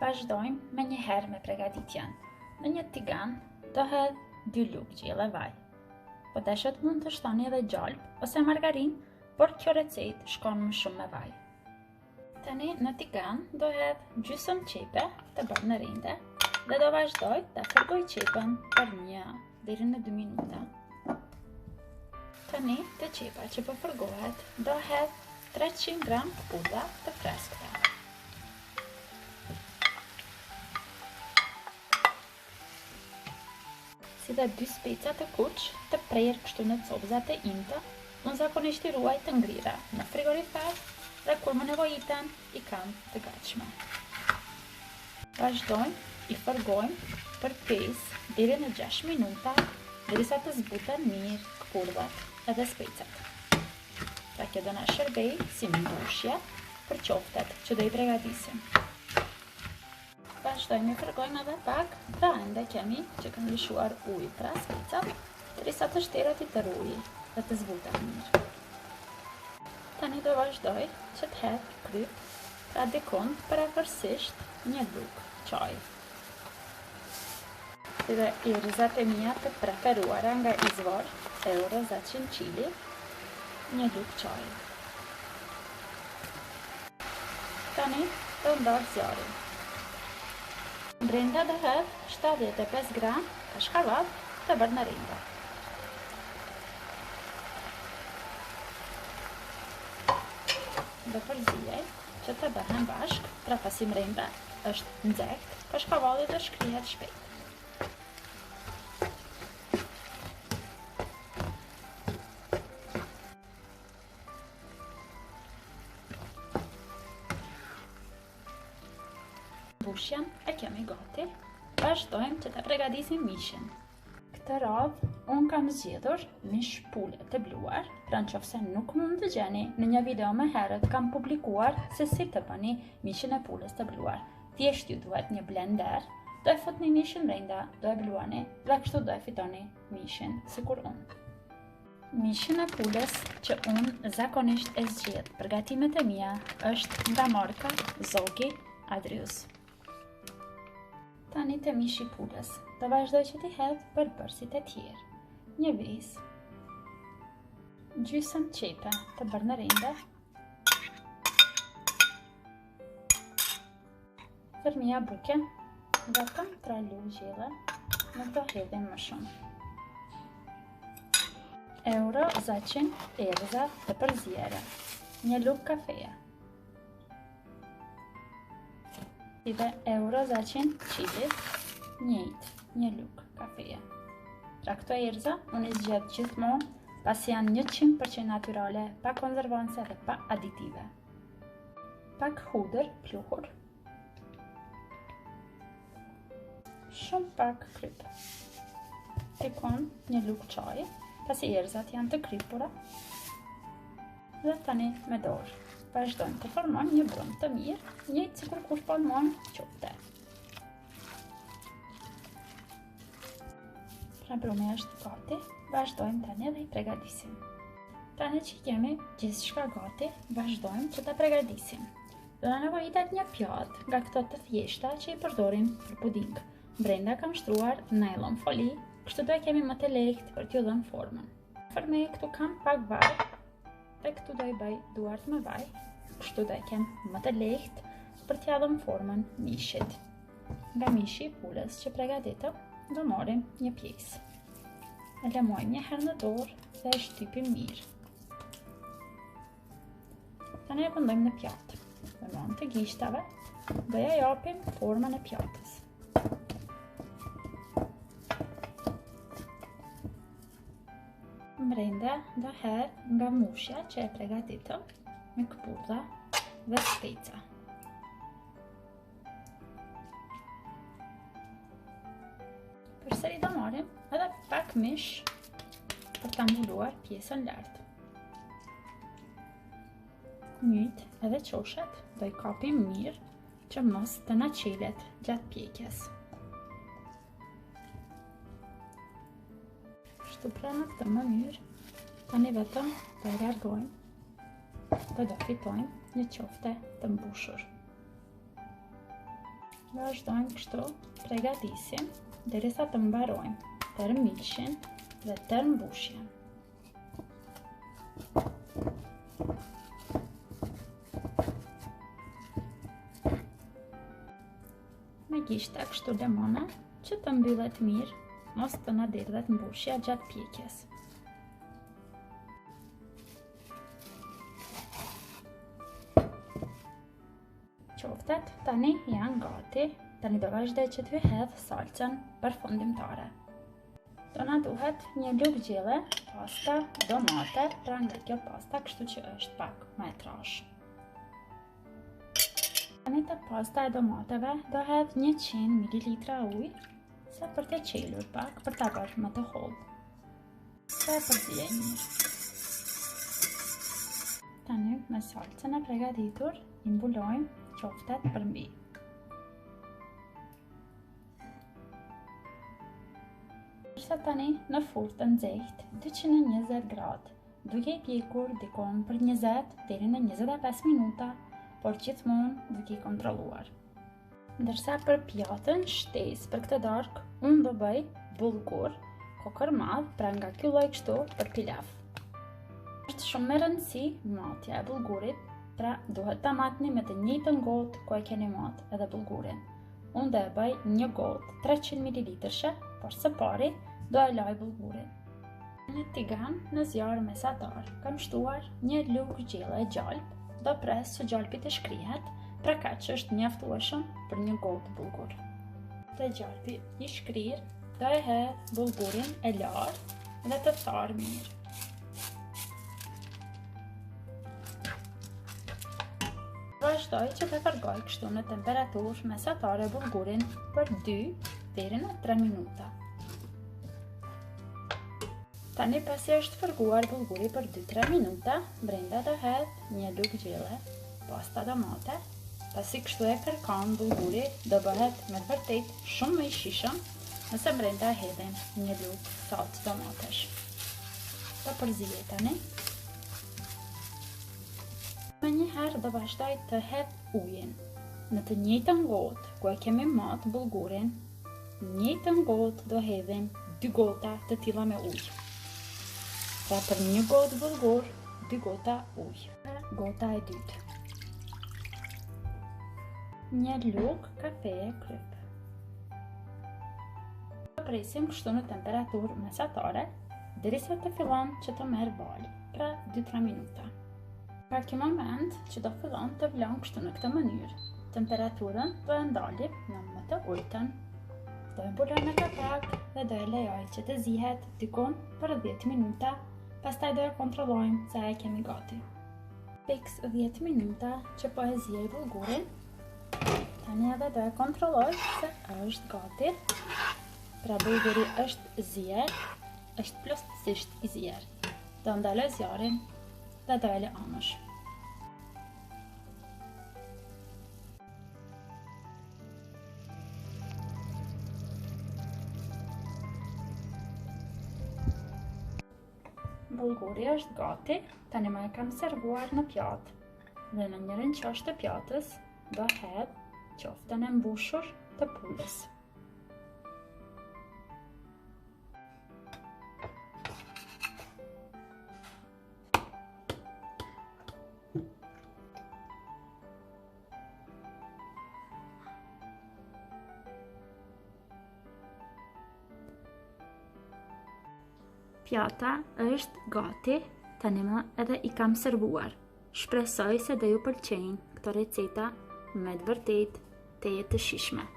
Vazhdojmë me një herë me pregaditjen. Në një tigan do hedh 2 lugë gjelle vaj. Po deshet mund të shtoni edhe gjalp ose margarin, por kjo recetë shkon më shumë me vaj. Tani në tigan do hedh gjysmë qepe të bërë në rinde dhe do vazhdoj të fërgoj qepën për 1 deri në 2 minuta. Tani të qepa që po fërgohet do hedh 300 gram këpulla të freskëta. Si dhe 2 speca të kuq të prerë kështu në copëzat e imta, unë zakonisht i ruaj të ngrira në frigorifer dhe kur më nevojiten i kam të gatshme. Vazhdojmë, i fërgojmë për 5 deri në 6 minuta derisa të zbuten mirë këpurvat edhe specat. Pra kjo do na shërbej si mbushje për qoftet që do i pregadisim. Vazhdojmë i fërgojmë edhe pak, pra ende kemi që kanë lëshuar ujë pra specat, derisa të shterat i tërë uji dhe të zbutet mirë. Tani do vazhdoj që të hedh kryp, pra dikon paravorësisht 1 lugë çaji. Si dhe erëzat e mia të preferuara nga izvor, Euro Zacin Chili, 1 lugë çaji. Tani do ndarë zjarin. Brenda do hedh 75 gram kashkavallat të bërë në rinde. Do përzijej që të bëhen bashk, pra pasi mrenda është nxehtë, kashkavalli do shkrihet shpejt. Mbushjen e kemi gati, vazhdojmë që të pregadisim mishin. Këtë radhë, unë kam zgjedhur mish pule të bluar, pra nëse nuk mund të gjeni, në një video më herët kam publikuar se si të bëni mishin e pulës të bluar. Thjesht ju duhet një blender, do e futni mishin brenda, do e bluani dhe kështu do e fitoni mishin sikur unë. Mishin e pulës që unë zakonisht e zgjedh për gatimet e mia është nga marka Zogi Adrius. Tani të mishi pulës, do vazhdoj që t'i hedh përbërësit e tjerë. Një vis, gjysmë qepe të bërë në rinde, fërmia buke, vetëm 3 lugë gjelle, nuk do hedhim më shumë. Euro Zacin erëza të përzjere, 1 lugë kafeje. Si dhe Euro Zacin Chili, 1 lugë kafeje. Pra këto erëza unë i zgjedh gjithmonë pasi janë 100% natyrale, pa konservanse dhe pa aditive. Pak hudër pluhur, shumë pak kryp. Dikon 1 lugë çaji, pasi erëzat janë të krypura. Dhe tani me dorë vazhdojmë të formojmë një brumë të mirë, njëjtë sikur kur formojmë qopte. Pra brumi është gati, vazhdojmë tani dhe i pregadisim. Tani që kemi gjithçka gati, vazhdojmë që ta pregadisim. Do na nevojitet një pjatë nga këto të thjeshta që i përdorim për puding. Brenda kam shtruar nylon foli, kështu do e kemi më të lehtë për t'ju dhënë formën. Përme këtu kam pak vaj, dhe këtu do i bëj duart me vaj, kështu do e kem më të lehtë për t'ja dhënë formën mishit. Nga mishi i pulës që pregaditëm, do marrim një pjesë. E lëmojmë një herë në dorë dhe e shtypim mirë. Tani e vendojmë në pjatë. Me anë të gishtave, do ja japim formën e pjatës. Brenda do hedh nga mushja që e pregaditëm me këpurdha dhe speca. Përsëri do marrim edhe pak mish për ta mbuluar pjesën lart. Njëjtë edhe qoshet do i kapim mirë që mos të na çelet gjatë pjekjes. Kështu pra në këtë mënyrë, tani vetëm do e largojmë dhe do fitojmë një qofte të mbushur. Vazhdojmë kështu, përgatisim derisa të mbarojmë tërmiqjen dhe tërmbushjen. Me gishta kështu lemona që të mbyllet mirë, mos të na derdhet mbushja gjatë pjekjes. Qoftet tani janë gati, tani do vazhdoj që t'ju hedh salcën përfundimtare. Do na duhet një lugë gjelle, pasta domate, pra nga kjo pasta kështu që është pak më e trashë. Tani të pasta e domateve do hedh 100 ml ujë, sa për të qelur pak, për ta bërë më të hollë. Sa e përziej mirë. Tani me salcën e përgatitur, i mbulojmë qoftet përmbi. Përsa tani në furrë të nxehtë 220 gradë, duke i pjekur dikon për 20 deri në 25 minuta, por gjithmonë duke i kontrolluar. Ndërsa për pjatën shtesë për këtë darkë, unë do bëj bullgur, kokër madh, pra nga ky lloj kështu për pilaf. Është shumë me rëndësi matja e bullgurit, pra duhet ta matni me të njëjtën gotë ku e keni mat edhe bullgurin. Unë do e bëj një gotë 300 ml, por së pari do e laj bullgurin. Në tigan në zjarr mesatar kam shtuar një lugë gjelle e gjalp, do pres së gjalpi të shkrihet, pra kaq që është mjaftueshëm për një gotë bullgur. Te gjalpi i shkrir, do e hedh bullgurin e lartë dhe të tharë mirë. Vazhdoj që të largoj kështu në temperaturë mesatare bullgurin për 2 deri në 3 minuta. Tani pasi është fërguar bullguri për 2-3 minuta, brenda do hedh një lugë gjelle, pasta domate. Pasi kështu e kërkon bullguri, do bëhet me vërtet shumë më i shishëm nëse brenda hedhin një lugë salcë domatesh. Do përzijej tani. Me njëherë do vazhdoj të hedh ujin. Në të njëjtën gotë ku e kemi mat bullgurin, në njëjtën gotë do hedhim 2 gota të tilla me ujë. Pra për një gotë bullgur, 2 gota ujë. Gota e dytë. Një lugë kafeje kryp. Do presim kështu në temperaturë mesatare, derisa të fillon që të merr val, pra 2-3 minuta. Ka ky moment që do fillon të vlon kështu në këtë mënyrë. Temperaturën do e ndalim në më të ultën. Do e mbuloj me kapak dhe do e lejoj që të zihet dikon për 10 minuta, pastaj do e kontrollojmë se e kemi gati. Fiks 10 minuta që po e zjej bullgurin, tani edhe do e kontrolloj se është gati. Pra bullguri është zier, është plotësisht i zier. Do ndaloj zjarrin dhe do e lë anësh. Bullguri është gati, tani më e kam servuar në pjatë dhe në njërin qashtë të pjatës do hedh qoftën e mbushur të pulës. Pjata është gati, tani më edhe i kam servuar. Shpresoj se do ju pëlqejnë këto receta me të vërtet të jetë të shijshme.